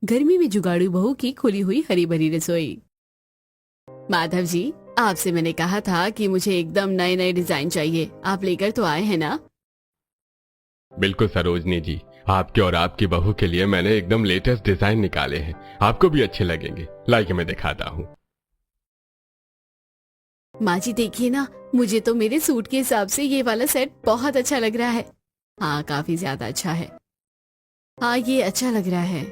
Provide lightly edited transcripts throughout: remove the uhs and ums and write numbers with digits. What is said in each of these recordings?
गर्मी में जुगाड़ू बहू की खुली हुई हरी भरी रसोई। माधव जी, आपसे मैंने कहा था कि मुझे एकदम नए नए डिजाइन चाहिए, आप लेकर तो आए हैं ना? बिल्कुल सरोजनी जी, आपके और आपकी बहू के लिए मैंने एकदम लेटेस्ट डिजाइन निकाले हैं। आपको भी अच्छे लगेंगे। लाइए मैं दिखाता हूँ। माँ जी देखिए ना, मुझे तो मेरे सूट के हिसाब से ये वाला सेट बहुत अच्छा लग रहा है। हाँ, काफी ज्यादा अच्छा है। हाँ, ये अच्छा लग रहा है।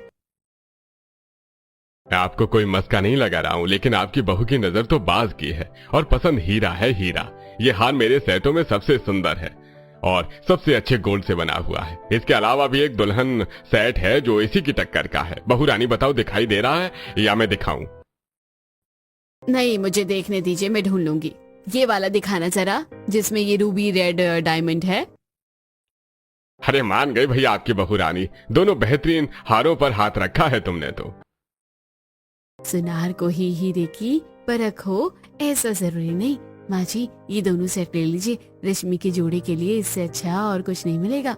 मैं आपको कोई मस्का नहीं लगा रहा हूँ, लेकिन आपकी बहू की नजर तो बाज की है और पसंद हीरा है, हीरा। ये हार मेरे सेटों में सबसे सुंदर है और सबसे अच्छे गोल्ड से बना हुआ है। इसके अलावा भी एक दुल्हन सेट है जो इसी की टक्कर का है। बहू रानी बताओ, दिखाई दे रहा है या मैं दिखाऊं? नहीं, मुझे देखने दीजिए, मैं ढूंढ लूंगी। ये वाला दिखाना जरा, जिसमें ये रूबी रेड डायमंड है। अरे मान गई भैया आपकी बहू रानी, दोनों बेहतरीन हारों पर हाथ रखा है तुमने तो। सुनार को ही हीरे की परख हो, ऐसा जरूरी नहीं। माँ जी, ये दोनों सेट ले लीजिए, रश्मि के जोड़े के लिए इससे अच्छा और कुछ नहीं मिलेगा।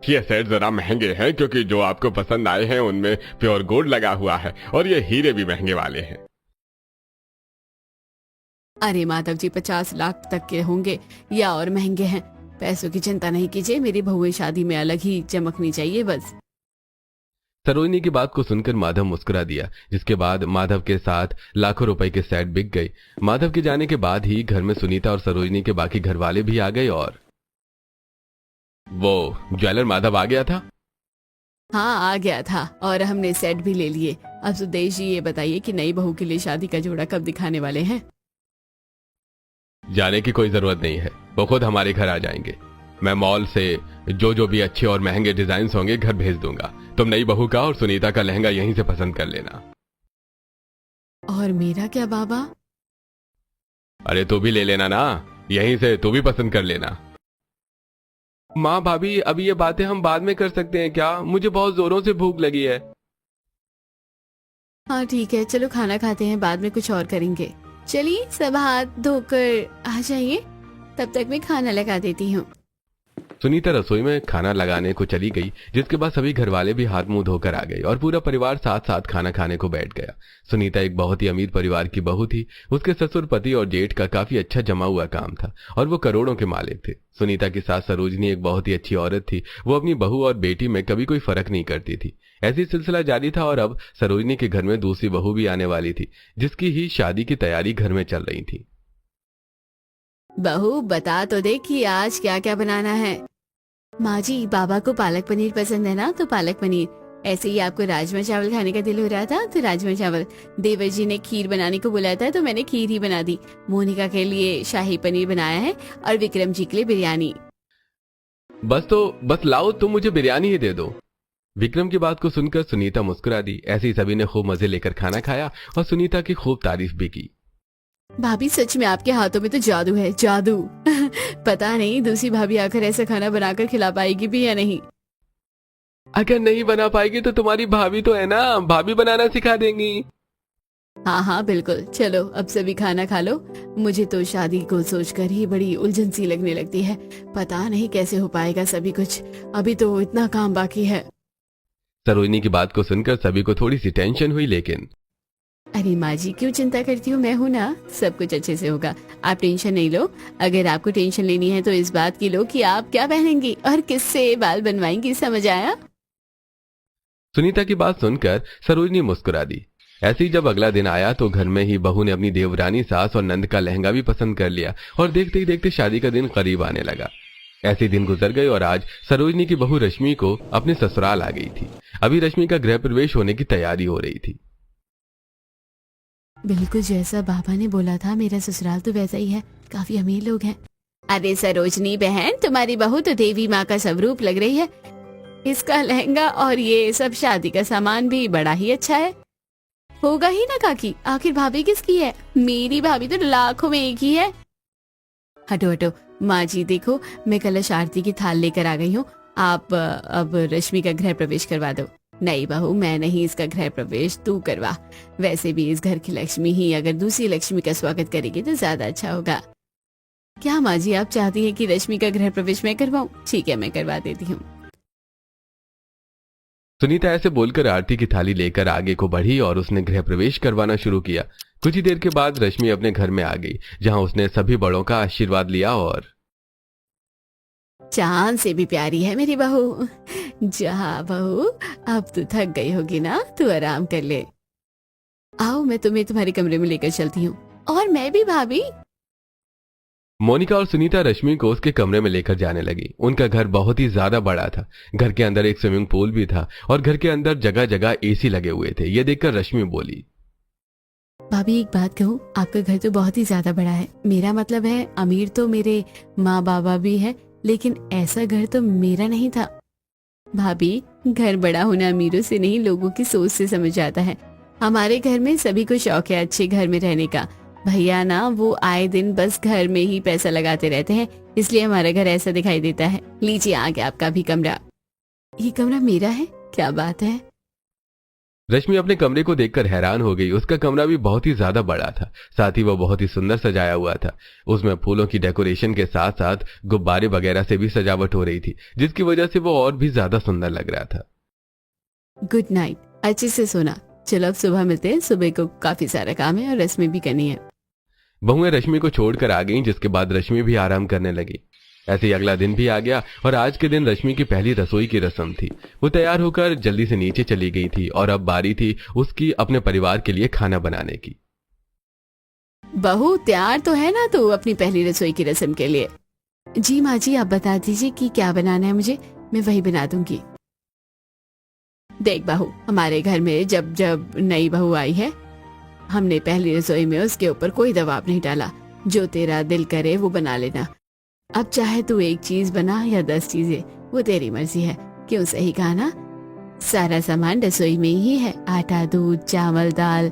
ये सेट जरा महंगे हैं क्योंकि जो आपको पसंद आए हैं उनमें प्योर गोल्ड लगा हुआ है और ये हीरे भी महंगे वाले हैं। अरे माधव जी, 50 लाख तक के होंगे या और महंगे हैं। पैसों की चिंता नहीं कीजिए, मेरी बहुएं शादी में अलग ही चमकनी चाहिए बस। सरोजनी की बात को सुनकर माधव मुस्कुरा दिया, जिसके बाद माधव के साथ लाखों रुपए के सेट बिक गए। माधव के जाने के बाद ही घर में सुनीता और सरोजनी के बाकी घर वाले भी आ गए और वो ज्वेलर माधव आ गया था। हाँ, आ गया था और हमने सेट भी ले लिए। अब सुदेश जी, ये बताइए कि नई बहू के लिए शादी का जोड़ा कब दिखाने वाले हैं? जाने की कोई जरूरत नहीं है, वो खुद हमारे घर आ जाएंगे। मैं मॉल से जो जो भी अच्छे और महंगे डिजाइन होंगे घर भेज दूंगा। तुम नई बहू का और सुनीता का लहंगा यहीं से पसंद कर लेना। और मेरा क्या बाबा? अरे तू भी ले लेना ना, यहीं से तू भी पसंद कर लेना। माँ भाभी, अभी ये बातें हम बाद में कर सकते हैं क्या? मुझे बहुत जोरों से भूख लगी है। हाँ ठीक है, चलो खाना खाते हैं, बाद में कुछ और करेंगे। चलिए सब हाथ धोकर आ जाइए, तब तक मैं खाना लगा देती हूँ। सुनीता रसोई में खाना लगाने को चली गई, जिसके बाद सभी घर वाले भी हाथ मुंह धोकर आ गए और पूरा परिवार साथ साथ खाना खाने को बैठ गया। सुनीता एक बहुत ही अमीर परिवार की बहू थी। उसके ससुर, पति और जेठ का काफी अच्छा जमा हुआ काम था और वो करोड़ों के मालिक थे। सुनीता की सास सरोजनी एक बहुत ही अच्छी औरत थी। वो अपनी बहू और बेटी में कभी कोई फर्क नहीं करती थी। ऐसी सिलसिला जारी था और अब सरोजनी के घर में दूसरी बहू भी आने वाली थी, जिसकी ही शादी की तैयारी घर में चल रही थी। बहू बता तो दे कि आज क्या क्या बनाना है। माँ जी, बाबा को पालक पनीर पसंद है ना, तो पालक पनीर। ऐसे ही आपको राजमा चावल खाने का दिल हो रहा था तो राजमा चावल। देवर जी ने खीर बनाने को बोला था तो मैंने खीर ही बना दी। मोनिका के लिए शाही पनीर बनाया है और विक्रम जी के लिए बिरयानी। बस लाओ, तुम मुझे बिरयानी ही दे दो। विक्रम की बात को सुनकर सुनीता मुस्कुरा दी। ऐसे ही सभी ने खूब मजे लेकर खाना खाया और सुनीता की खूब तारीफ भी की। भाभी, सच में आपके हाथों में तो जादू है, जादू। पता नहीं दूसरी भाभी आकर ऐसा खाना बनाकर खिला पाएगी भी या नहीं। अगर नहीं बना पाएगी तो तुम्हारी भाभी तो है ना, भाभी बनाना सिखा देंगी। हाँ हाँ बिल्कुल, चलो अब सभी खाना खा लो। मुझे तो शादी को सोचकर ही बड़ी उलझन सी लगने लगती है। पता नहीं कैसे हो पाएगा सभी कुछ, अभी तो इतना काम बाकी है। सरोजनी की बात को सुनकर सभी को थोड़ी सी टेंशन हुई, लेकिन अरे माँ जी, क्यों चिंता करती हूँ, मैं हूँ ना, सब कुछ अच्छे से होगा। आप टेंशन नहीं लो। अगर आपको टेंशन लेनी है तो इस बात की लो कि आप क्या पहनेंगी और किससे बाल बनवाएंगी, समझ आया? सुनीता की बात सुनकर सरोजनी मुस्कुरा दी। ऐसे ही जब अगला दिन आया तो घर में ही बहू ने अपनी देवरानी सास और नंद का लहंगा भी पसंद कर लिया और देखते ही देखते शादी का दिन करीब आने लगा। ऐसे दिन गुजर गए और आज सरोजनी की बहू रश्मि को अपने ससुराल आ गई थी। अभी रश्मि का गृह प्रवेश होने की तैयारी हो रही थी। बिल्कुल जैसा बाबा ने बोला था, मेरा ससुराल तो वैसा ही है, काफी अमीर लोग हैं। अरे सरोजनी बहन, तुम्हारी बहू तो देवी माँ का स्वरूप लग रही है। इसका लहंगा और ये सब शादी का सामान भी बड़ा ही अच्छा है। होगा ही ना काकी, आखिर भाभी किसकी है? मेरी भाभी तो लाखों में एक ही है। हटो हटो माँ जी, देखो मैं कलश आरती की थाल लेकर आ गई हूँ। आप अब रश्मि का गृह प्रवेश करवा दो। नहीं बहू, मैं नहीं, इसका गृह प्रवेश तू करवा। वैसे भी इस घर की लक्ष्मी ही अगर दूसरी लक्ष्मी का स्वागत करेगी तो ज्यादा अच्छा होगा। क्या माँ जी, आप चाहती हैं कि रश्मि का गृह प्रवेश मैं करवाऊँ? ठीक है, मैं करवा देती हूँ। सुनीता ऐसे बोलकर आरती की थाली लेकर आगे को बढ़ी और उसने गृह प्रवेश करवाना शुरू किया। कुछ ही देर के बाद रश्मि अपने घर में आ गई, जहां उसने सभी बड़ों का आशीर्वाद लिया और चांद से भी प्यारी है मेरी बहू। जहाँ बहू, अब तू थक गई होगी ना, तू आराम कर ले। आओ, मैं तुम्हें तुम्हारे कमरे में लेकर चलती हूँ। और मैं भी भाभी। मोनिका और सुनीता रश्मि को उसके कमरे में लेकर जाने लगी। उनका घर बहुत ही ज्यादा बड़ा था। घर के अंदर एक स्विमिंग पूल भी था और घर के अंदर जगह जगह एसी लगे हुए थे। ये देखकर रश्मि बोली, भाभी एक बात कहूँ, आपका घर तो बहुत ही ज्यादा बड़ा है। मेरा मतलब है, अमीर तो मेरे माँ बाबा भी है, लेकिन ऐसा घर तो मेरा नहीं था। भाभी, घर बड़ा होना अमीरों से नहीं, लोगों की सोच से समझ आता है। हमारे घर में सभी को शौक है अच्छे घर में रहने का। भैया ना, वो आए दिन बस घर में ही पैसा लगाते रहते हैं, इसलिए हमारा घर ऐसा दिखाई देता है। लीजिए, आ गया आपका भी कमरा। ये कमरा मेरा है? क्या बात है। रश्मि अपने कमरे को देखकर हैरान हो गई। उसका कमरा भी बहुत ही ज्यादा बड़ा था, साथ ही वो बहुत ही सुंदर सजाया हुआ था। उसमें फूलों की डेकोरेशन के साथ साथ गुब्बारे वगैरह से भी सजावट हो रही थी, जिसकी वजह से वो और भी ज्यादा सुंदर लग रहा था। गुड नाइट, अच्छे से सोना। चलो अब सुबह मिलते हैं, सुबह को काफी सारा काम है और रस्में भी करनी है। बहुएं रश्मि को छोड़कर आ गईं, जिसके बाद रश्मि भी आराम करने लगी। ऐसे ही अगला दिन भी आ गया और आज के दिन रश्मि की पहली रसोई की रस्म थी। वो तैयार होकर जल्दी से नीचे चली गई थी और अब बारी थी उसकी अपने परिवार के लिए खाना बनाने की। बहू, तैयार तो है ना तू अपनी पहली रसोई की रस्म के लिए? जी माँ जी, आप बता दीजिए कि क्या बनाना है मुझे, मैं वही बना दूंगी। देख बहू, हमारे घर में जब जब नई बहू आई है, हमने पहली रसोई में उसके ऊपर कोई दबाव नहीं डाला। जो तेरा दिल करे वो बना लेना। अब चाहे तू एक चीज बना या 10 चीजें, वो तेरी मर्जी है। क्यों, सही कहा ना? सारा सामान रसोई में ही है। आटा, दूध, चावल, दाल,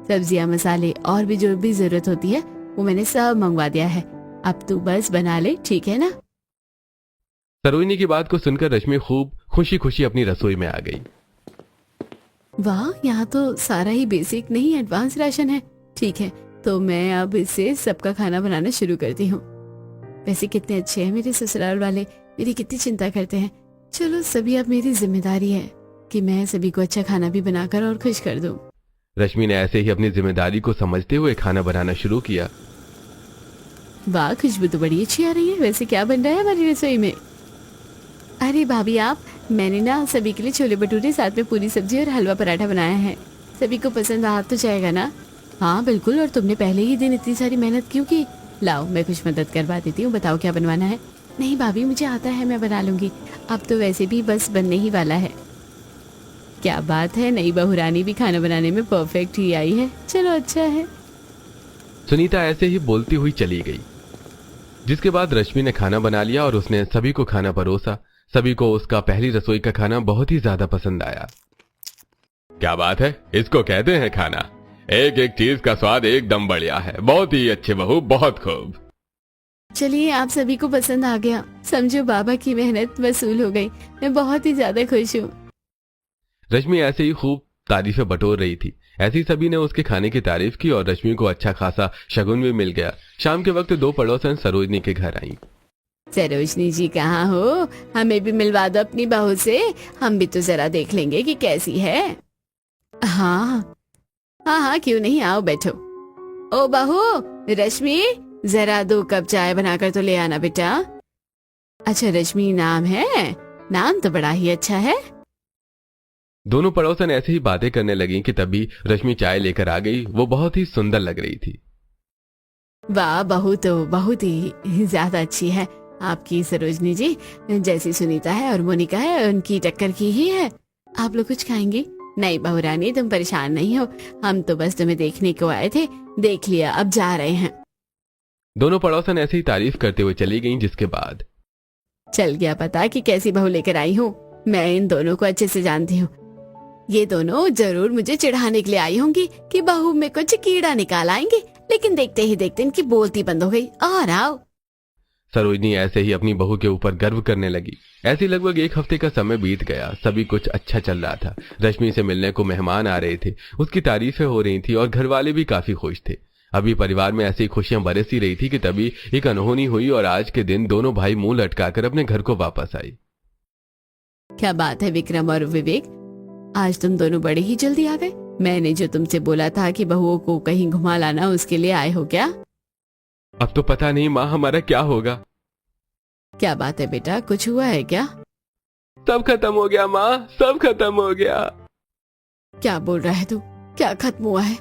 सब्जियां, मसाले और भी जो भी जरूरत होती है वो मैंने सब मंगवा दिया है। अब तू बस बना ले, ठीक है ना? सरोजिनी की बात को सुनकर रश्मि खूब खुशी खुशी अपनी रसोई में आ गई। वाह, यहाँ तो सारा ही बेसिक नहीं एडवांस राशन है। ठीक है, तो मैं अब इससे सबका खाना बनाना शुरू करती हूँ। वैसे कितने अच्छे हैं मेरे ससुराल वाले, मेरी कितनी चिंता करते हैं। चलो, सभी अब मेरी जिम्मेदारी है कि मैं सभी को अच्छा खाना भी बनाकर और खुश कर दूं। रश्मि ने ऐसे ही अपनी जिम्मेदारी को समझते हुए खाना बनाना शुरू किया। वाह, खुशबू तो बड़ी अच्छी आ रही है। वैसे क्या बन रहा है हमारी रसोई में? अरे भाभी आप, मैंने ना सभी के लिए छोले भटूरे, साथ में पूरी सब्जी और हलवा पराठा बनाया है। सभी को पसंद आ तो जाएगा ना? हाँ बिल्कुल। और तुमने पहले ही दिन इतनी सारी मेहनत क्यों की? लाओ, मैं कुछ मदद करवा देती हूँ। बताओ क्या बनवाना है? नहीं भाभी, मुझे आता है, मैं बना लूंगी। अब तो वैसे भी बस बनने ही वाला है। क्या बात है, नई बहू रानी भी खाना बनाने में परफेक्ट ही आई है। चलो अच्छा है। सुनीता ऐसे ही बोलती हुई चली गई, जिसके बाद रश्मि ने खाना बना लिया और उसने सभी को खाना परोसा। सभी को उसका पहली रसोई का खाना बहुत ही ज्यादा पसंद आया। क्या बात है, इसको कहते हैं खाना। एक एक चीज का स्वाद एकदम बढ़िया है। बहुत ही अच्छे बहू, बहुत खूब। चलिए, आप सभी को पसंद आ गया, समझो बाबा की मेहनत वसूल हो गई। मैं बहुत ही ज्यादा खुश हूँ। रश्मि ऐसे ही खूब तारीफें बटोर रही थी। ऐसे ही सभी ने उसके खाने की तारीफ की और रश्मि को अच्छा खासा शगुन भी मिल गया। शाम के वक्त 2 पड़ोसन सरोजनी के घर आई। सरोजनी जी कहाँ हो? हमें भी मिलवा दो अपनी बहू से, हम भी तो जरा देख लेंगे कि कैसी है। हाँ हाँ हाँ, क्यों नहीं, आओ बैठो। ओ बहू, रश्मि जरा 2 कप चाय बनाकर तो ले आना बेटा। अच्छा, रश्मि नाम है? नाम तो बड़ा ही अच्छा है। दोनों पड़ोसन ऐसे ही बातें करने लगी कि तभी रश्मि चाय लेकर आ गई। वो बहुत ही सुंदर लग रही थी। वाह, बहू तो बहुत ही ज्यादा अच्छी है आपकी सरोजनी जी। जैसी सुनीता है और मोनिका है, उनकी टक्कर की ही है। आप लोग कुछ खाएंगे? नहीं बहू रानी, तुम परेशान नहीं हो, हम तो बस तुम्हें देखने को आए थे। देख लिया, अब जा रहे हैं। दोनों पड़ोसन ऐसे ही तारीफ करते हुए चली गईं, जिसके बाद चल गया पता कि कैसी बहू लेकर आई हूँ। मैं इन दोनों को अच्छे से जानती हूँ। ये दोनों जरूर मुझे चिढ़ाने के लिए आई होंगी कि बहू में कुछ कीड़ा निकाल आएंगे, लेकिन देखते ही देखते इनकी बोलती बंद हो गई। और आओ। सरोजनी ऐसे ही अपनी बहू के ऊपर गर्व करने लगी। ऐसे लगभग 1 हफ्ते का समय बीत गया। सभी कुछ अच्छा चल रहा था। रश्मि से मिलने को मेहमान आ रहे थे, उसकी तारीफें हो रही थी और घर वाले भी काफी खुश थे। अभी परिवार में ऐसी खुशियां बरसी रही थी कि तभी एक अनहोनी हुई और आज के दिन दोनों भाई मुंह लटकाकर अपने घर को वापस आए। क्या बात है विक्रम और विवेक, आज तुम दोनों बड़े ही जल्दी आ गए। मैंने जो तुमसे बोला था कि बहुओं को कहीं घुमा लाना, उसके लिए आए हो क्या? अब तो पता नहीं माँ हमारा क्या होगा। क्या बात है बेटा, कुछ हुआ है क्या? सब खत्म हो गया माँ, सब खत्म हो गया। क्या बोल रहा है तू? क्या खत्म हुआ है?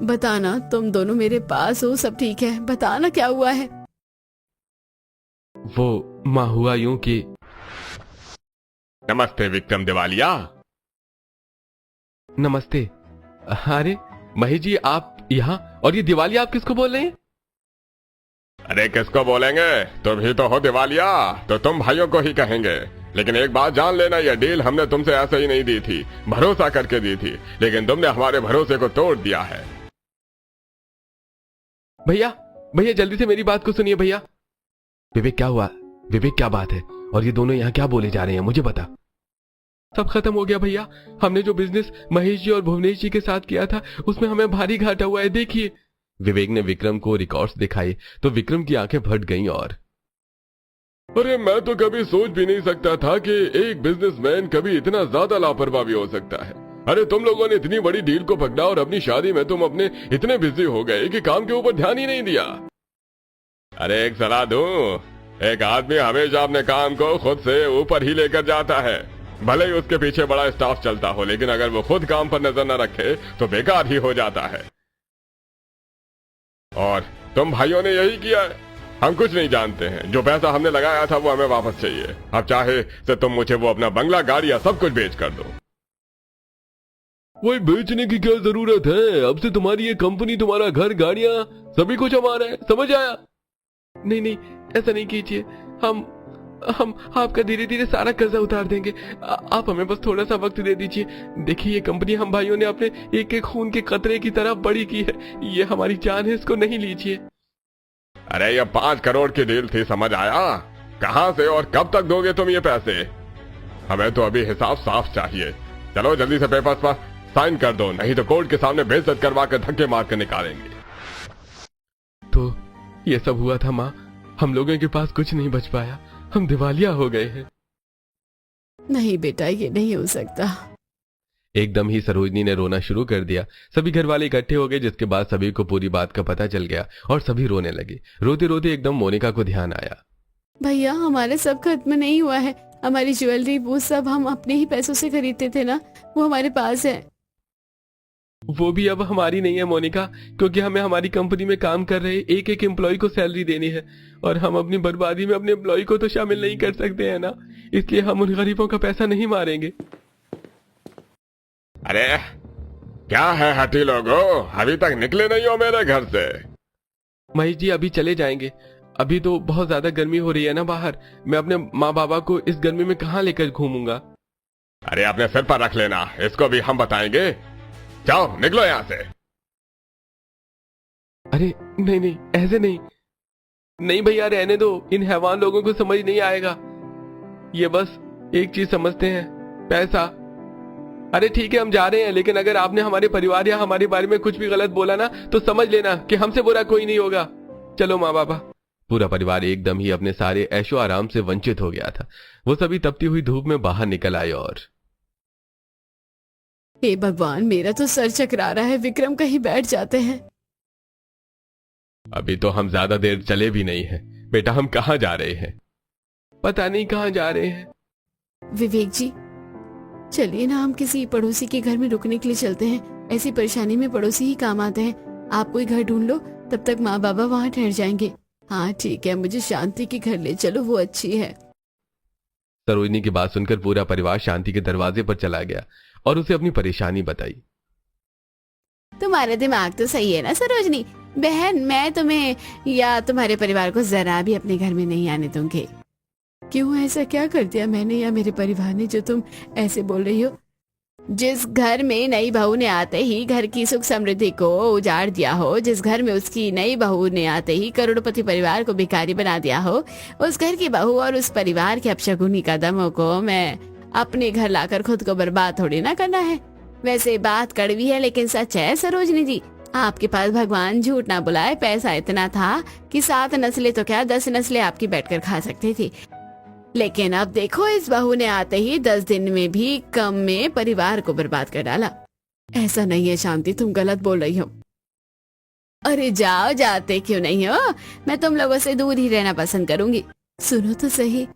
बताना, तुम दोनों मेरे पास हो, सब ठीक है, बताना क्या हुआ है। वो माँ हुआ यूं कि नमस्ते विक्रम दिवालिया। नमस्ते। अरे महेश जी आप यहाँ, और ये दिवालिया आप किसको बोल रहे हैं? अरे किसको बोलेंगे, तुम ही तो हो दिवालिया, तो तुम भाइयों को ही कहेंगे। लेकिन एक बात जान लेना, यह डील हमने तुमसे ऐसे ही नहीं दी थी, भरोसा करके दी थी, लेकिन तुमने हमारे भरोसे को तोड़ दिया है। भैया भैया जल्दी से मेरी बात को सुनिए भैया। विवेक क्या हुआ? विवेक क्या बात है? और ये दोनों यहाँ क्या बोले जा रहे हैं, मुझे बता। सब खत्म हो गया भैया। हमने जो बिजनेस महेश जी और भुवनेश जी के साथ किया था उसमें हमें भारी घाटा हुआ है, देखिए। विवेक ने विक्रम को रिकॉर्ड्स दिखाए तो विक्रम की आंखें फट गईं और अरे मैं तो कभी सोच भी नहीं सकता था कि एक बिजनेसमैन कभी इतना ज्यादा लापरवाह भी हो सकता है। अरे तुम लोगों ने इतनी बड़ी डील को पकड़ा और अपनी शादी में तुम अपने इतने बिजी हो गए कि काम के ऊपर ध्यान ही नहीं दिया। अरे एक सलाह दूं, एक आदमी हमेशा अपने काम को खुद से ऊपर ही लेकर जाता है। भले ही उसके पीछे बड़ा स्टाफ चलता हो, लेकिन अगर वो खुद काम पर नजर न रखे तो बेकार ही हो जाता है। और तुम भाइयों ने यही किया है। हम कुछ नहीं जानते हैं, जो पैसा हमने लगाया था वो हमें वापस चाहिए। अब चाहे तो तुम मुझे वो अपना बंगला, गाड़ी या सब कुछ बेच कर दो। वही बेचने की क्या जरूरत है? अब से तुम्हारी ये कंपनी, तुम्हारा घर, गाड़ियां, सभी कुछ हमारा है, समझ आया? नहीं नहीं ऐसा नहीं कीजिए, हम आपका धीरे धीरे सारा कर्जा उतार देंगे। आप हमें बस थोड़ा सा वक्त दे दीजिए। देखिए ये कंपनी हम भाइयों ने अपने एक एक खून के कतरे की तरह बड़ी की है, ये हमारी जान है, इसको नहीं लीजिए। अरे ये 5 करोड़ की डील थी, समझ आया? कहां से और कब तक दोगे तुम ये पैसे? हमें तो अभी हिसाब साफ चाहिए। चलो जल्दी से पेपर्स पर साइन कर दो, नहीं तो कोर्ट के सामने बेइज्जत करवा कर धक्के मार कर निकालेंगे। तो ये सब हुआ था माँ, हम लोगों के पास कुछ नहीं बच पाया, हम दिवालिया हो गए हैं। नहीं बेटा, ये नहीं हो सकता। एकदम ही सरोजनी ने रोना शुरू कर दिया। सभी घर वाले इकट्ठे हो गए, जिसके बाद सभी को पूरी बात का पता चल गया और सभी रोने लगे। रोते रोते एकदम मोनिका को ध्यान आया। भैया हमारे सब खत्म नहीं हुआ है, हमारी ज्वेलरी वो सब हम अपने ही पैसों से खरीदते थे ना, वो हमारे पास है। वो भी अब हमारी नहीं है मोनिका, क्योंकि हमें हमारी कंपनी में काम कर रहे एक एक एम्प्लॉय को सैलरी देनी है और हम अपनी बर्बादी में अपने एम्प्लॉय को तो शामिल नहीं कर सकते हैं ना, इसलिए हम उन गरीबों का पैसा नहीं मारेंगे। अरे क्या है हटी लोगो, अभी तक निकले नहीं हो मेरे घर से? महेश जी अभी चले जाएंगे, अभी तो बहुत ज्यादा गर्मी हो रही है ना बाहर, मैं अपने माँ बाबा को इस गर्मी में कहाँ लेकर घूमूंगा। अरे अपने सिर पर रख लेना, इसको भी हम बताएंगे। जाओ निकलो यहाँ से। अरे नहीं नहीं ऐसे नहीं, नहीं भैया रहने दो, इन हैवान लोगों को समझ नहीं आएगा, ये बस एक चीज समझते हैं, पैसा। अरे ठीक है हम जा रहे हैं, लेकिन अगर आपने हमारे परिवार या हमारे बारे में कुछ भी गलत बोला ना तो समझ लेना कि हमसे बुरा कोई नहीं होगा। चलो माँ बाबा। पूरा परिवार एकदम ही अपने सारे ऐशो आराम से वंचित हो गया था। वो सभी तपती हुई धूप में बाहर निकल आए और हे भगवान, मेरा तो सर चकरा रहा है, विक्रम कहीं बैठ जाते हैं। अभी तो हम ज्यादा देर चले भी नहीं है बेटा, हम कहाँ जा रहे हैं? पता नहीं कहाँ जा रहे हैं। विवेक जी चलिए ना, हम किसी पड़ोसी के घर में रुकने के लिए चलते हैं, ऐसी परेशानी में पड़ोसी ही काम आते हैं। आप कोई घर ढूंढ लो, तब तक माँ बाबा वहाँ ठहर जाएंगे। हाँ ठीक है, मुझे शांति के घर ले चलो, वो अच्छी है। सरोजनी की बात सुनकर पूरा परिवार शांति के दरवाजे पर चला गया और उसे अपनी परेशानी बताई। तुम्हारा दिमाग तो सही है ना सरोजनी बहन, मैं तुम्हें या तुम्हारे परिवार को जरा भी अपने घर में नहीं आने दूंगी। क्यों, ऐसा क्या कर दिया मैंने या मेरे परिवार ने जो तुम ऐसे बोल रही हो? जिस घर में नई बहू ने आते ही घर की सुख समृद्धि को उजाड़ दिया हो, जिस घर में उसकी नई बहू ने आते ही करोड़पति परिवार को भिखारी बना दिया हो, उस घर की बहू और उस परिवार के अपशगुनी कदमों को मैं अपने घर लाकर खुद को बर्बाद थोड़ी ना करना है। वैसे बात कड़वी है लेकिन सच है सरोजनी जी, आपके पास भगवान झूठ ना बुलाए पैसा इतना था कि 7 नस्लें तो क्या 10 नस्लें आपकी बैठकर खा सकती थी। लेकिन अब देखो, इस बहू ने आते ही 10 दिन में भी कम में परिवार को बर्बाद कर डाला। ऐसा नहीं है शांति, तुम गलत बोल रही हो। अरे जाओ, जाते क्यों नहीं हो? मैं तुम लोगों से दूर ही रहना पसंद करूंगी। सुनो तो सही।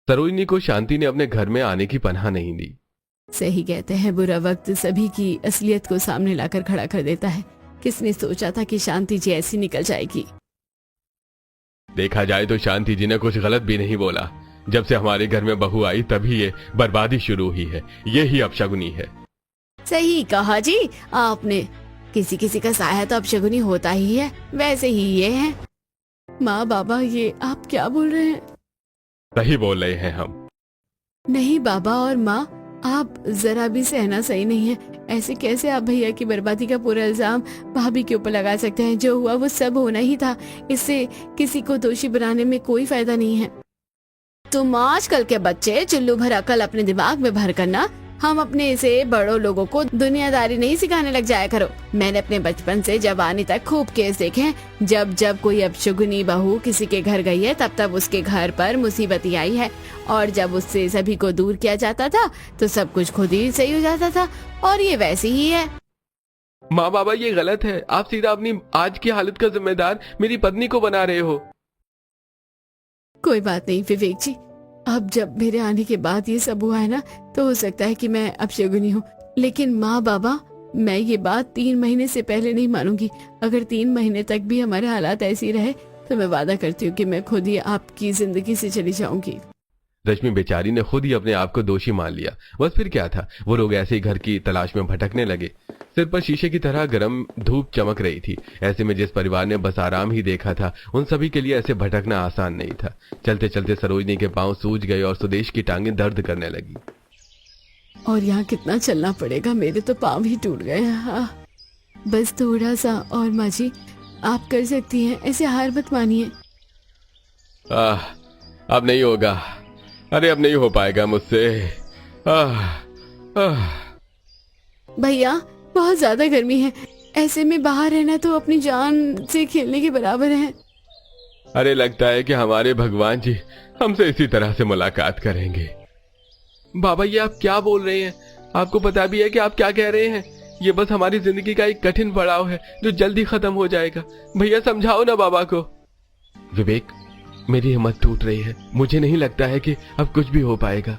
सरोजनी को शांति ने अपने घर में आने की पनाह नहीं दी। सही कहते हैं, बुरा वक्त सभी की असलियत को सामने लाकर खड़ा कर देता है। किसने सोचा था कि शांति जी ऐसी निकल जाएगी। देखा जाए तो शांति जी ने कुछ गलत भी नहीं बोला। जब से हमारे घर में बहू आई तभी ये बर्बादी शुरू हुई है। ये ही अपशगुनी है। सही कहा जी आपने। किसी किसी का साया तो अपशगुनी होता ही है, वैसे ही ये है। माँ बाबा, ये आप क्या बोल रहे हैं? सही बोल रहे हैं हम। नहीं बाबा और माँ, आप जरा भी सहना सही नहीं है। ऐसे कैसे आप भैया की बर्बादी का पूरा इल्जाम भाभी के ऊपर लगा सकते हैं? जो हुआ वो सब होना ही था। इससे किसी को दोषी बनाने में कोई फायदा नहीं है। तुम आजकल के बच्चे चुल्लू भर अकल अपने दिमाग में भर करना। हम अपने से बड़ों लोगों को दुनियादारी नहीं सिखाने लग जाया करो। मैंने अपने बचपन से जवानी तक खूब केस देखे हैं। जब जब कोई अपशगुनी बहू किसी के घर गई है, तब तब उसके घर पर मुसीबती आई है। और जब उससे सभी को दूर किया जाता था तो सब कुछ खुद ही सही हो जाता था। और ये वैसे ही है। माँ बाबा, ये गलत है। आप सीधा अपनी आज की हालत का जिम्मेदार मेरी पत्नी को बना रहे हो। कोई बात नहीं विवेक जी, अब जब मेरे आने के बाद ये सब हुआ है ना, तो हो सकता है कि मैं अपशगुनी हूँ। लेकिन माँ बाबा, मैं ये बात 3 महीने से पहले नहीं मानूंगी। अगर 3 महीने तक भी हमारे हालात ऐसे ही रहे तो मैं वादा करती हूँ कि मैं खुद ही आपकी जिंदगी से चली जाऊंगी। रश्मि बेचारी ने खुद ही अपने आप को दोषी मान लिया। बस फिर क्या था, वो लोग ऐसे ही घर की तलाश में भटकने लगे। सिर पर शीशे की तरह गर्म धूप चमक रही थी। ऐसे में जिस परिवार ने बस आराम ही देखा था, उन सभी के लिए ऐसे भटकना आसान नहीं था। चलते चलते सरोजनी के पांव सूज गए और सुदेश की टांगें दर्द करने लगी। और यहाँ कितना चलना पड़ेगा, मेरे तो पाँव ही टूट गए। हाँ, बस थोड़ा सा और माँ जी, आप कर सकती हैं, ऐसे हार मत मानिए। अब नहीं होगा। अरे अब नहीं हो पाएगा मुझसे। भैया, बहुत ज्यादा गर्मी है। ऐसे में बाहर रहना तो अपनी जान से खेलने के बराबर है। अरे लगता है कि हमारे भगवान जी हमसे इसी तरह से मुलाकात करेंगे। बाबा, ये आप क्या बोल रहे हैं? आपको पता भी है कि आप क्या कह रहे हैं? ये बस हमारी जिंदगी का एक कठिन पड़ाव है जो जल्दी खत्म हो जाएगा। भैया समझाओ ना बाबा को। विवेक, मेरी हिम्मत टूट रही है। मुझे नहीं लगता है कि अब कुछ भी हो पाएगा।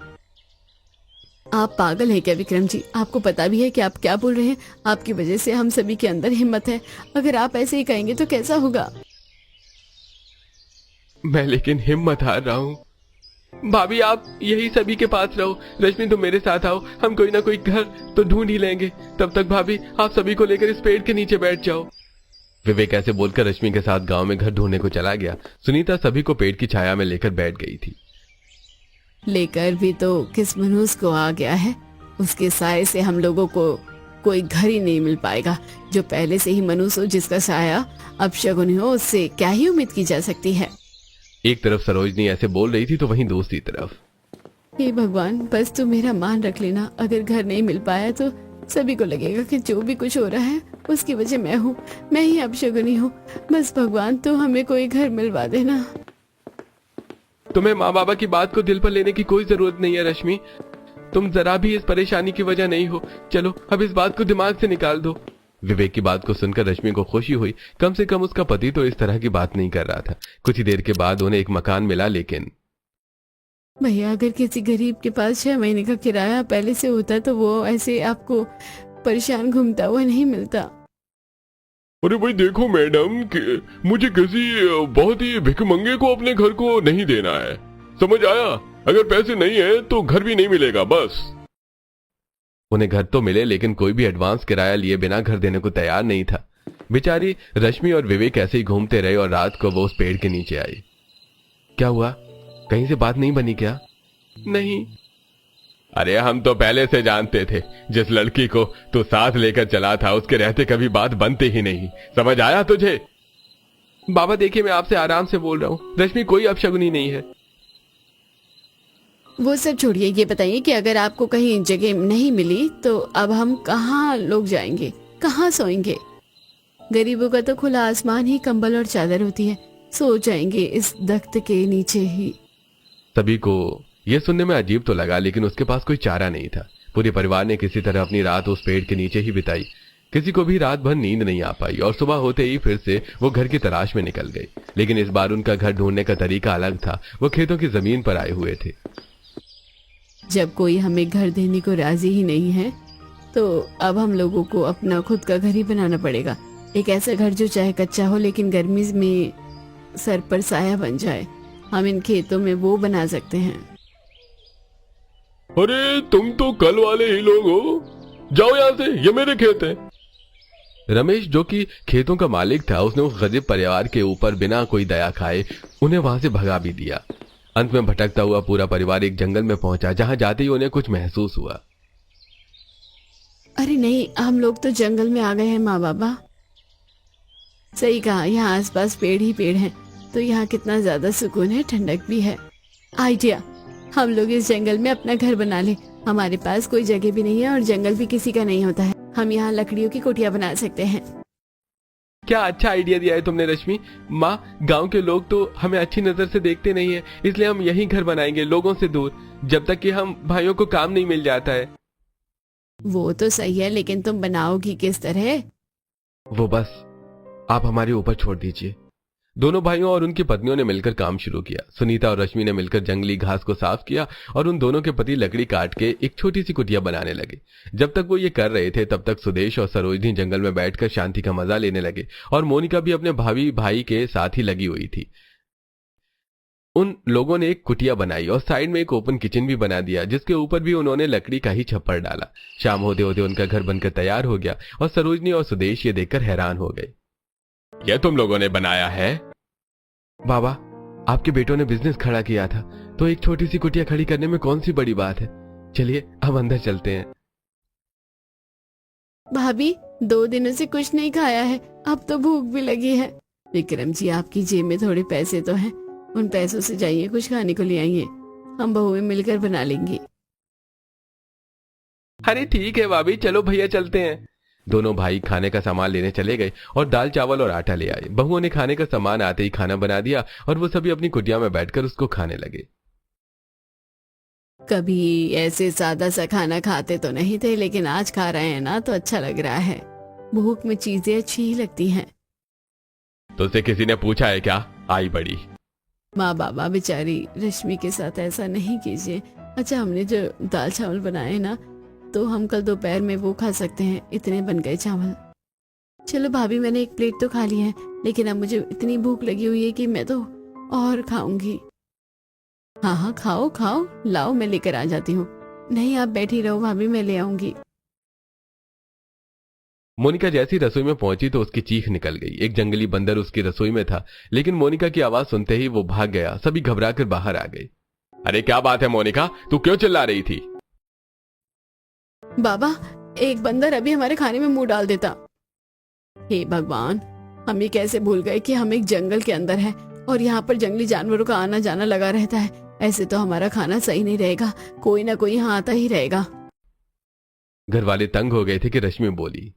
आप पागल हैं क्या विक्रम जी? आपको पता भी है कि आप क्या बोल रहे हैं? आपकी वजह से हम सभी के अंदर हिम्मत है। अगर आप ऐसे ही कहेंगे तो कैसा होगा? मैं लेकिन हिम्मत हार रहा हूँ। भाभी, आप यही सभी के पास रहो। रश्मि, तुम मेरे साथ आओ। हम कोई ना कोई घर तो ढूंढ ही लेंगे। तब तक भाभी, आप सभी को लेकर इस पेड़ के नीचे बैठ जाओ। विवेक ऐसे बोलकर रश्मि के साथ गांव में घर ढूंढने को चला गया। सुनीता सभी को पेड़ की छाया में लेकर बैठ गई थी। लेकर भी तो किस मनुष्य को आ गया है। उसके साये से हम लोगों को कोई घर ही नहीं मिल पाएगा। जो पहले से ही मनुष्य हो, जिसका साया अपशगुनी हो, उससे क्या ही उम्मीद की जा सकती है। एक तरफ सरोजनी ऐसे बोल रही थी तो वहीं दूसरी तरफ, हे भगवान, बस तू मेरा मान रख लेना। अगर घर नहीं मिल पाया तो सभी को लगेगा कि जो भी कुछ हो रहा है उसकी वजह मैं हूँ। मैं ही अपशगुनी हूँ। बस भगवान, तो हमें कोई घर मिलवा देना। तुम्हें माँ बाबा की बात को दिल पर लेने की कोई जरूरत नहीं है रश्मि। तुम जरा भी इस परेशानी की वजह नहीं हो। चलो अब इस बात को दिमाग से निकाल दो। विवेक की बात को सुनकर रश्मि को खुशी हुई। कम से कम उसका पति तो इस तरह की बात नहीं कर रहा था। कुछ ही देर के बाद उन्हें एक मकान मिला। लेकिन भैया, अगर किसी गरीब के पास 6 महीने का किराया पहले से होता तो वो ऐसे आपको परेशान घूमता हुआ नहीं मिलता। अरे भाई देखो मैडम, मुझे किसी बहुत ही भिखमंगे को अपने घर को नहीं देना है, समझ आया? अगर पैसे नहीं है तो घर भी नहीं मिलेगा। बस उन्हें घर तो मिले, लेकिन कोई भी एडवांस किराया लिए बिना घर देने को तैयार नहीं था। बेचारी रश्मि और विवेक ऐसे ही घूमते रहे और रात को वो उस पेड़ के नीचे आई। क्या हुआ? कहीं से बात नहीं बनी क्या? नहीं। अरे हम तो पहले से जानते थे, जिस लड़की को तू साथ लेकर चला था उसके रहते कभी बात बनती ही नहीं। समझ आया तुझे? बाबा देखिए, मैं आपसे आराम से बोल रहा हूँ। रश्मि कोई अपशगुनी नहीं है। वो सब छोड़िए, ये बताइए कि अगर आपको कहीं जगह नहीं मिली तो अब हम कहाँ लोग जाएंगे, कहाँ सोएंगे? गरीबों का तो खुला आसमान ही कंबल और चादर होती है। सो जाएंगे इस दख्त के नीचे ही। सभी को यह सुनने में अजीब तो लगा, लेकिन उसके पास कोई चारा नहीं था। पूरे परिवार ने किसी तरह अपनी रात उस पेड़ के नीचे ही बिताई। किसी को भी रात भर नींद नहीं आ पाई और सुबह होते ही फिर से वो घर की तलाश में निकल गए। लेकिन इस बार उनका घर ढूंढने का तरीका अलग था। वो खेतों की जमीन पर आए हुए थे। जब कोई हमें घर देने को राजी ही नहीं है तो अब हम लोगों को अपना खुद का घर ही बनाना पड़ेगा। एक ऐसा घर जो चाहे कच्चा हो लेकिन गर्मी में सर पर साया बन जाए। हम इन खेतों में वो बना सकते हैं। अरे तुम तो कल वाले ही लोग हो, जाओ यहाँ से, ये मेरे खेत हैं। रमेश, जो कि खेतों का मालिक था, उसने उस गरीब परिवार के ऊपर बिना कोई दया खाए उन्हें वहां से भगा भी दिया। अंत में भटकता हुआ पूरा परिवार एक जंगल में पहुंचा, जहां जाते ही उन्हें कुछ महसूस हुआ। अरे नहीं, हम लोग तो जंगल में आ गए हैं माँ बाबा। सही कहा, यहाँ आसपास पेड़ ही पेड़ हैं, तो यहाँ कितना ज्यादा सुकून है, ठंडक भी है। आइडिया, हम लोग इस जंगल में अपना घर बना ले। हमारे पास कोई जगह भी नहीं है और जंगल भी किसी का नहीं होता है। हम यहाँ लकड़ियों की कुटिया बना सकते हैं। क्या अच्छा आइडिया दिया है तुमने रश्मि। माँ, गांव के लोग तो हमें अच्छी नजर से देखते नहीं है, इसलिए हम यही घर बनाएंगे, लोगों से दूर, जब तक कि हम भाइयों को काम नहीं मिल जाता है। वो तो सही है, लेकिन तुम बनाओगी किस तरह? वो बस आप हमारे ऊपर छोड़ दीजिए। दोनों भाइयों और उनकी पत्नियों ने मिलकर काम शुरू किया। सुनीता और रश्मि ने मिलकर जंगली घास को साफ किया और उन दोनों के पति लकड़ी काट के एक छोटी सी कुटिया बनाने लगे। जब तक वो ये कर रहे थे तब तक सुदेश और सरोजनी जंगल में बैठकर शांति का मजा लेने लगे और मोनिका भी अपने भाभी भाई के साथ ही लगी हुई थी। उन लोगों ने एक कुटिया बनाई और साइड में एक ओपन किचन भी बना दिया, जिसके ऊपर भी उन्होंने लकड़ी का ही छप्पर डाला। शाम होते होते उनका घर बनकर तैयार हो गया और सरोजनी और सुदेश ये देखकर हैरान हो गए। यह तुम लोगों ने बनाया है? बाबा, आपके बेटों ने बिजनेस खड़ा किया था, तो एक छोटी सी कुटिया खड़ी करने में कौन सी बड़ी बात है। चलिए अब अंदर चलते हैं। भाभी, 2 दिनों से कुछ नहीं खाया है, अब तो भूख भी लगी है। विक्रम जी, आपकी जेब में थोड़े पैसे तो हैं, उन पैसों से जाइए कुछ खाने को ले आइए। हम बहुएं मिलकर बना लेंगे। अरे ठीक है भाभी, चलो भैया चलते हैं। दोनों भाई खाने का सामान लेने चले गए और दाल चावल और आटा ले आए। बहुओं ने खाने का सामान आते ही खाना बना दिया और वो सभी अपनी कुटिया में बैठकर उसको खाने लगे। कभी ऐसे सादा सा खाना खाते तो नहीं थे, लेकिन आज खा रहे हैं ना तो अच्छा लग रहा है। भूख में चीजें अच्छी ही लगती हैं। तुझसे किसी ने पूछा है क्या? आई बड़ी। माँ बाबा बेचारी, रश्मि के साथ ऐसा नहीं कीजिए। अच्छा, हमने जो दाल चावल बनाए ना, तो हम कल दोपहर में वो खा सकते हैं। इतने बन गए चावल। चलो भाभी, मैंने एक प्लेट तो खा ली है, लेकिन अब मुझे इतनी भूख लगी हुई है कि मैं तो और खाऊंगी। हाँ हाँ, खाओ खाओ, लाओ मैं लेकर आ जाती हूँ। नहीं, आप बैठी रहो भाभी, मैं ले आऊंगी। मोनिका जैसी रसोई में पहुंची तो उसकी चीख निकल गई। एक जंगली बंदर उसकी रसोई में था, लेकिन मोनिका की आवाज सुनते ही वो भाग गया। सभी घबराकर बाहर आ गए। अरे क्या बात है मोनिका, तू क्यों चिल्ला रही थी? बाबा, एक बंदर अभी हमारे खाने में मुंह डाल देता। हे भगवान, हम ये कैसे भूल गए कि हम एक जंगल के अंदर हैं और यहाँ पर जंगली जानवरों का आना जाना लगा रहता है। ऐसे तो हमारा खाना सही नहीं रहेगा, कोई ना कोई यहाँ आता ही रहेगा। घर वाले तंग हो गए थे कि रश्मि बोली,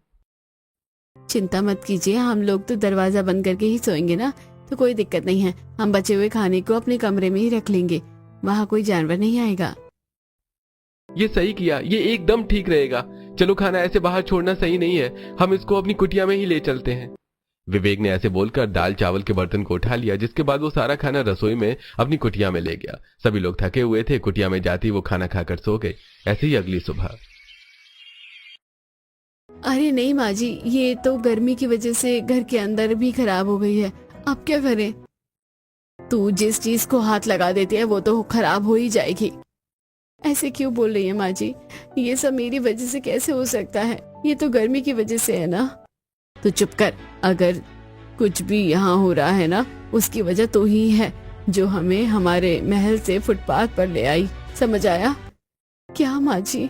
चिंता मत कीजिए, हम लोग तो दरवाजा बंद करके ही सोएंगे ना, तो कोई दिक्कत नहीं है। हम बचे हुए खाने को अपने कमरे में ही रख लेंगे, वहाँ कोई जानवर नहीं आएगा। ये सही किया, ये एकदम ठीक रहेगा। चलो, खाना ऐसे बाहर छोड़ना सही नहीं है, हम इसको अपनी कुटिया में ही ले चलते हैं। विवेक ने ऐसे बोलकर दाल चावल के बर्तन को उठा लिया, जिसके बाद वो सारा खाना रसोई में अपनी कुटिया में ले गया। सभी लोग थके हुए थे, कुटिया में जाती वो खाना खाकर सो गए। ऐसे ही अगली सुबह। अरे नहीं माँ जी, ये तो गर्मी की वजह से घर के अंदर भी खराब हो गई है, अब क्या करें? तू जिस चीज को हाथ लगा देती है वो तो खराब हो ही जाएगी। ऐसे क्यों बोल रही है माँ जी? ये सब मेरी वजह से कैसे हो सकता है? ये तो गर्मी की वजह से है ना। तो चुप कर, अगर कुछ भी यहाँ हो रहा है ना, उसकी वजह तो ही है जो हमें हमारे महल से फुटपाथ पर ले आई, समझ आया क्या माँ जी?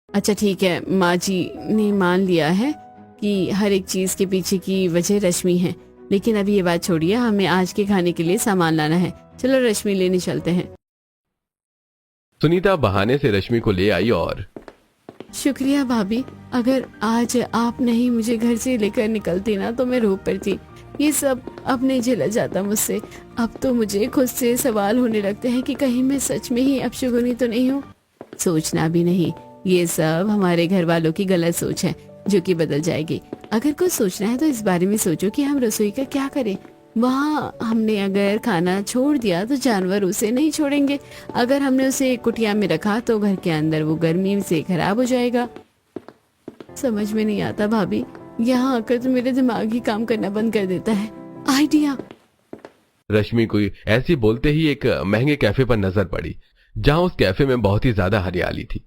अच्छा ठीक है, माँ जी ने मान लिया है कि हर एक चीज के पीछे की वजह रश्मि है, लेकिन अभी ये बात छोड़िए, हमें आज के खाने के लिए सामान लाना है। चलो रश्मि लेने चलते हैं। सुनीता बहाने से रश्मि को ले आई और शुक्रिया भाभी, अगर आज आप नहीं मुझे घर से लेकर निकलती ना तो मैं रो पड़ती। ये सब अब नहीं झेला जाता मुझसे। अब तो मुझे खुद से सवाल होने लगते हैं कि कहीं मैं सच में ही अपशगुनी तो नहीं हूँ। सोचना भी नहीं, ये सब हमारे घर वालों की गलत सोच है जो कि बदल जाएगी। अगर कुछ सोचना है तो इस बारे में सोचो कि हम रसोई का क्या करें। वहाँ हमने अगर खाना छोड़ दिया तो जानवर उसे नहीं छोड़ेंगे। अगर हमने उसे कुटिया में रखा तो घर के अंदर वो गर्मी से खराब हो जाएगा। समझ में नहीं आता भाभी, यहाँ आकर तो मेरे दिमाग ही काम करना बंद कर देता है। आइडिया। रश्मि को ऐसी बोलते ही एक महंगे कैफे पर नजर पड़ी, जहां उस कैफे में बहुत ही ज्यादा हरियाली थी।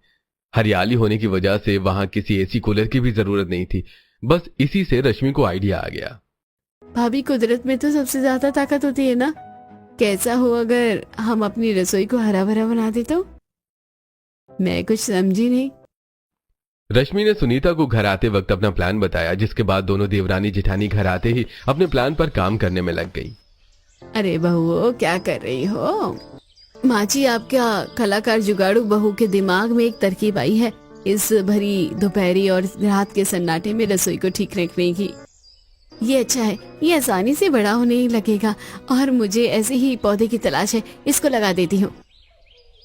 हरियाली होने की वजह से वहां किसी एसी कूलर की भी जरूरत नहीं थी। बस इसी से रश्मि को आइडिया आ गया। भाभी, कुदरत में तो सबसे ज्यादा ताकत होती है ना। कैसा हो अगर हम अपनी रसोई को हरा भरा बना दे तो? मैं कुछ समझी नहीं। रश्मि ने सुनीता को घर आते वक्त अपना प्लान बताया, जिसके बाद दोनों देवरानी जेठानी घर आते ही अपने प्लान पर काम करने में लग गई। अरे बहू, क्या कर रही हो? माँ जी, आपका कलाकार जुगाड़ू बहू के दिमाग में एक तरकीब आई है इस भरी दोपहरी और रात के सन्नाटे में रसोई को ठीक रखने की। ये अच्छा है, ये आसानी से बड़ा होने लगेगा और मुझे ऐसे ही पौधे की तलाश है, इसको लगा देती हूँ।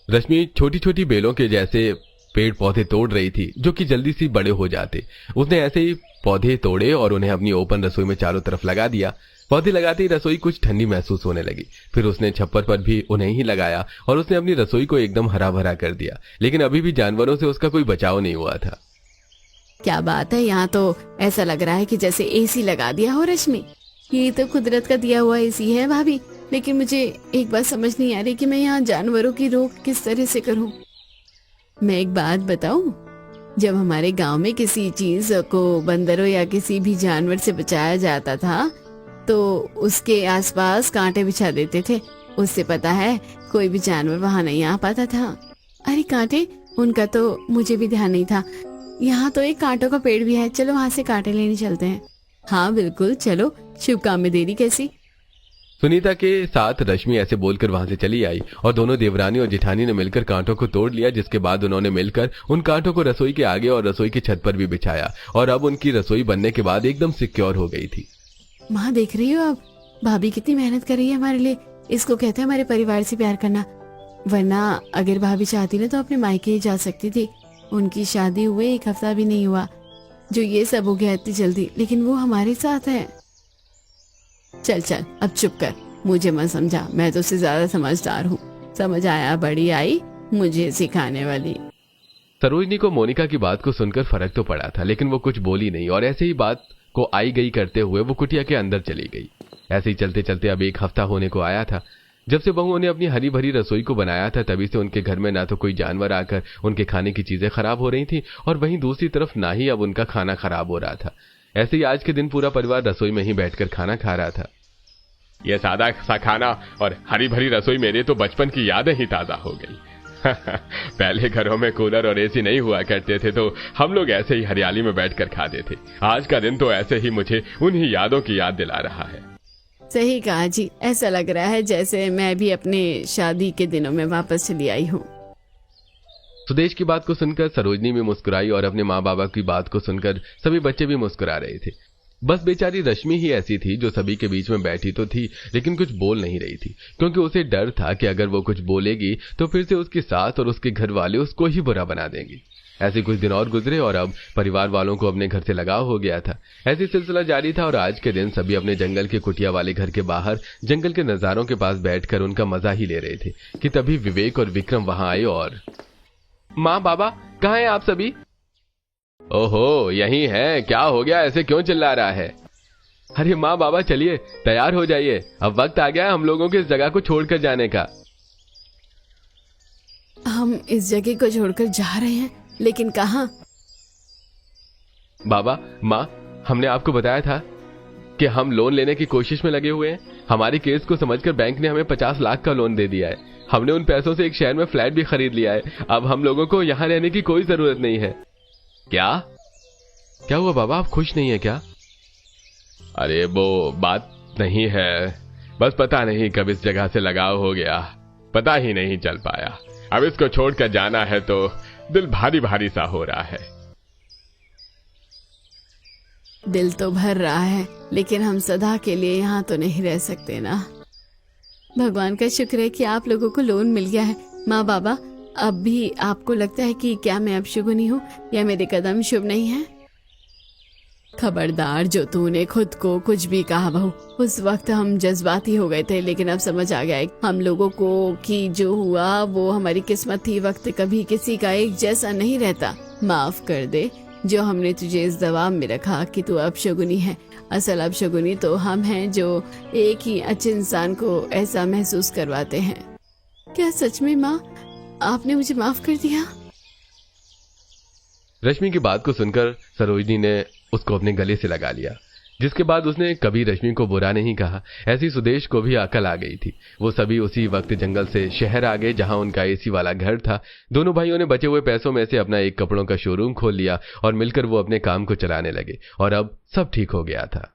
रश्मि छोटी छोटी बेलों के जैसे पेड़ पौधे तोड़ रही थी, जो कि जल्दी से बड़े हो जाते। उसने ऐसे ही पौधे तोड़े और उन्हें अपनी ओपन रसोई में चारों तरफ लगा दिया। पौधे लगाते ही रसोई कुछ ठंडी महसूस होने लगी। फिर उसने छप्पर पर भी उन्हें ही लगाया और उसने अपनी रसोई को एकदम हरा भरा कर दिया। लेकिन अभी भी जानवरों से उसका कोई बचाव नहीं हुआ था। क्या बात है, यहाँ तो ऐसा लग रहा है कि जैसे एसी लगा दिया हो रश्मि। ये तो कुदरत का दिया हुआ एसी है भाभी। लेकिन मुझे एक बात समझ नहीं आ रही कि मैं यहाँ जानवरों की रोक किस तरह से करूँ। मैं एक बात बताऊं, जब हमारे गांव में किसी चीज को बंदरों या किसी भी जानवर से बचाया जाता था तो उसके आसपास कांटे बिछा देते थे। उससे पता है कोई भी जानवर वहां नहीं आ पाता था। अरे कांटे, उनका तो मुझे भी ध्यान नहीं था। यहाँ तो एक कांटों का पेड़ भी है, चलो वहां से कांटे लेने चलते हैं। हाँ बिल्कुल, चलो, शुभ काम में देरी कैसी। सुनीता के साथ रश्मि ऐसे बोलकर वहां से चली आई और दोनों देवरानी और जेठानी ने मिलकर कांटों को तोड़ लिया, जिसके बाद उन्होंने मिलकर उन कांटों को रसोई के आगे और रसोई की छत पर भी बिछाया और अब उनकी रसोई बनने के बाद एकदम सिक्योर हो गई थी। माँ, देख रही हो अब भाभी कितनी मेहनत कर रही है हमारे लिए। इसको कहते हैं हमारे परिवार से प्यार करना। वरना अगर भाभी चाहती ना तो अपने मायके ही जा सकती थी। उनकी शादी हुए 1 हफ्ता भी नहीं हुआ जो ये सब हो गया इतनी जल्दी, लेकिन वो हमारे साथ है। चल चल, अब चुप कर, मुझे मत समझा, मैं तो उससे ज्यादा समझदार हूँ। समझ आया, बड़ी आई मुझे सिखाने वाली। सरोजनी को मोनिका की बात को सुनकर फर्क तो पड़ा था, लेकिन वो कुछ बोली नहीं और ऐसे ही बात को आई गई करते हुए वो कुटिया के अंदर चली गई। ऐसे ही चलते चलते अब 1 हफ्ता होने को आया था। जब से बहुओं ने अपनी हरी भरी रसोई को बनाया था, तभी से उनके घर में ना तो कोई जानवर आकर उनके खाने की चीजें खराब हो रही थी और वहीं दूसरी तरफ ना ही अब उनका खाना खराब हो रहा था। ऐसे ही आज के दिन पूरा परिवार रसोई में ही बैठकर खाना खा रहा था। ये सादा सा खाना और हरी भरी रसोई मेरे तो बचपन की यादें ही ताजा हो गई। पहले घरों में कूलर और एसी नहीं हुआ करते थे तो हम लोग ऐसे ही हरियाली में बैठकर खाते थे। आज का दिन तो ऐसे ही मुझे उन्हीं यादों की याद दिला रहा है। सही कहा जी, ऐसा लग रहा है जैसे मैं भी अपने शादी के दिनों में वापस चली आई हूँ। सुदेश की बात को सुनकर सरोजनी भी मुस्कुराई और अपने माँ बाबा की बात को सुनकर सभी बच्चे भी मुस्कुरा रहे थे। बस बेचारी रश्मि ही ऐसी थी जो सभी के बीच में बैठी तो थी लेकिन कुछ बोल नहीं रही थी, क्योंकि उसे डर था कि अगर वो कुछ बोलेगी तो फिर से उसकी सास और उसके घर वाले उसको ही बुरा बना देंगे। ऐसे कुछ दिन और गुजरे और अब परिवार वालों को अपने घर से लगाव हो गया था। ऐसी सिलसिला जारी था और आज के दिन सभी अपने जंगल के कुटिया वाले घर के बाहर जंगल के नजारों के पास बैठकर उनका मजा ही ले रहे थे कि तभी विवेक और विक्रम वहां आए और माँ बाबा कहाँ हैं आप सभी? ओहो, यही है, क्या हो गया, ऐसे क्यों चिल्ला रहा है? अरे माँ बाबा चलिए तैयार हो जाइए, अब वक्त आ गया हम लोगों के इस जगह को छोड़कर जाने का। हम इस जगह को छोड़कर जा रहे हैं, लेकिन कहाँ? बाबा माँ, हमने आपको बताया था कि हम लोन लेने की कोशिश में लगे हुए हैं। हमारे केस को समझकर बैंक ने हमें 50 लाख का लोन दे दिया है। हमने उन पैसों से एक शहर में फ्लैट भी खरीद लिया है। अब हम लोगों को यहाँ रहने की कोई जरूरत नहीं है। क्या हुआ बाबा, आप खुश नहीं है क्या? अरे वो बात नहीं है, बस पता नहीं कब इस जगह से लगाव हो गया, पता ही नहीं चल पाया। अब इसको छोड़कर जाना है तो दिल भारी भारी सा हो रहा है। दिल तो भर रहा है, लेकिन हम सदा के लिए यहाँ तो नहीं रह सकते ना। भगवान का शुक्र है कि आप लोगों को लोन मिल गया है। माँ बाबा, अब भी आपको लगता है कि क्या मैं अपशगुनी हूँ या मेरे कदम शुभ नहीं है? खबरदार, जो तूने खुद को कुछ भी कहा बहू। उस वक्त हम जज्बाती हो गए थे, लेकिन अब समझ आ गया है हम लोगों को कि जो हुआ वो हमारी किस्मत थी। वक्त कभी किसी का एक जैसा नहीं रहता। माफ कर दे जो हमने तुझे इस दबाव में रखा कि तू अपशगुनी है। असल अपशगुनी तो हम हैं जो एक ही अच्छे इंसान को ऐसा महसूस करवाते हैं। क्या सच में माँ, आपने मुझे माफ कर दिया? रश्मि की बात को सुनकर सरोजनी ने उसको अपने गले से लगा लिया, जिसके बाद उसने कभी रश्मि को बुरा नहीं कहा। ऐसी सुदेश को भी अकल आ गई थी। वो सभी उसी वक्त जंगल से शहर आ गए जहां उनका एसी वाला घर था। दोनों भाइयों ने बचे हुए पैसों में से अपना एक कपड़ों का शोरूम खोल लिया और मिलकर वो अपने काम को चलाने लगे और अब सब ठीक हो गया था।